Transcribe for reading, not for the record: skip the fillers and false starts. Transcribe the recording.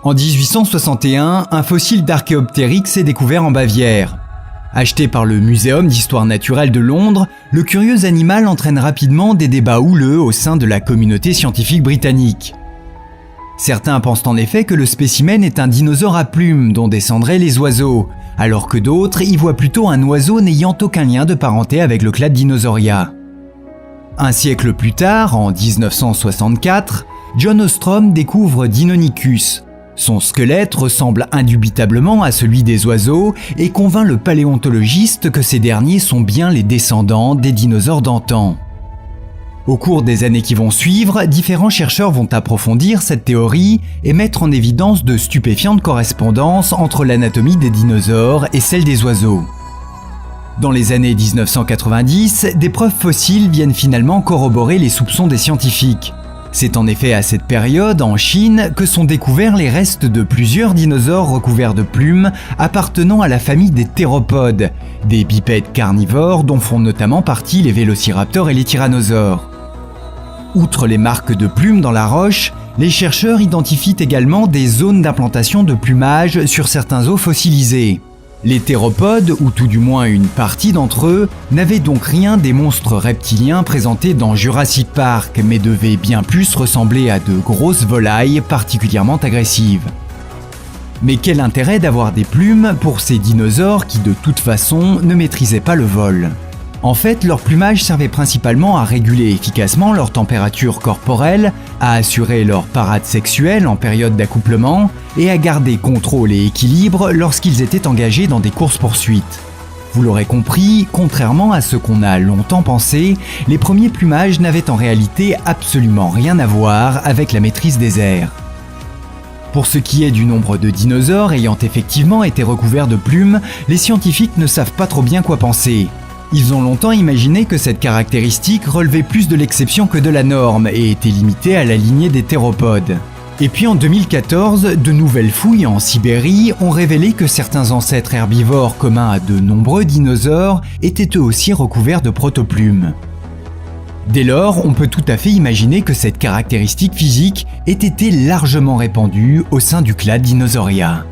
En 1861, un fossile d'Archéoptérix est découvert en Bavière. Acheté par le Muséum d'histoire naturelle de Londres, le curieux animal entraîne rapidement des débats houleux au sein de la communauté scientifique britannique. Certains pensent en effet que le spécimen est un dinosaure à plumes dont descendraient les oiseaux, alors que d'autres y voient plutôt un oiseau n'ayant aucun lien de parenté avec le clade Dinosauria. Un siècle plus tard, en 1964, John Ostrom découvre Deinonychus. Son squelette ressemble indubitablement à celui des oiseaux et convainc le paléontologiste que ces derniers sont bien les descendants des dinosaures d'antan. Au cours des années qui vont suivre, différents chercheurs vont approfondir cette théorie et mettre en évidence de stupéfiantes correspondances entre l'anatomie des dinosaures et celle des oiseaux. Dans les années 1990, des preuves fossiles viennent finalement corroborer les soupçons des scientifiques. C'est en effet à cette période, en Chine, que sont découverts les restes de plusieurs dinosaures recouverts de plumes appartenant à la famille des théropodes, des bipèdes carnivores dont font notamment partie les vélociraptors et les tyrannosaures. Outre les marques de plumes dans la roche, les chercheurs identifient également des zones d'implantation de plumage sur certains os fossilisés. Les théropodes, ou tout du moins une partie d'entre eux, n'avaient donc rien des monstres reptiliens présentés dans Jurassic Park, mais devaient bien plus ressembler à de grosses volailles particulièrement agressives. Mais quel intérêt d'avoir des plumes pour ces dinosaures qui de toute façon ne maîtrisaient pas le vol ? En fait, leur plumage servait principalement à réguler efficacement leur température corporelle, à assurer leur parade sexuelle en période d'accouplement et à garder contrôle et équilibre lorsqu'ils étaient engagés dans des courses-poursuites. Vous l'aurez compris, contrairement à ce qu'on a longtemps pensé, les premiers plumages n'avaient en réalité absolument rien à voir avec la maîtrise des airs. Pour ce qui est du nombre de dinosaures ayant effectivement été recouverts de plumes, les scientifiques ne savent pas trop bien quoi penser. Ils ont longtemps imaginé que cette caractéristique relevait plus de l'exception que de la norme et était limitée à la lignée des théropodes. Et puis en 2014, de nouvelles fouilles en Sibérie ont révélé que certains ancêtres herbivores communs à de nombreux dinosaures étaient eux aussi recouverts de protoplumes. Dès lors, on peut tout à fait imaginer que cette caractéristique physique ait été largement répandue au sein du clade Dinosauria.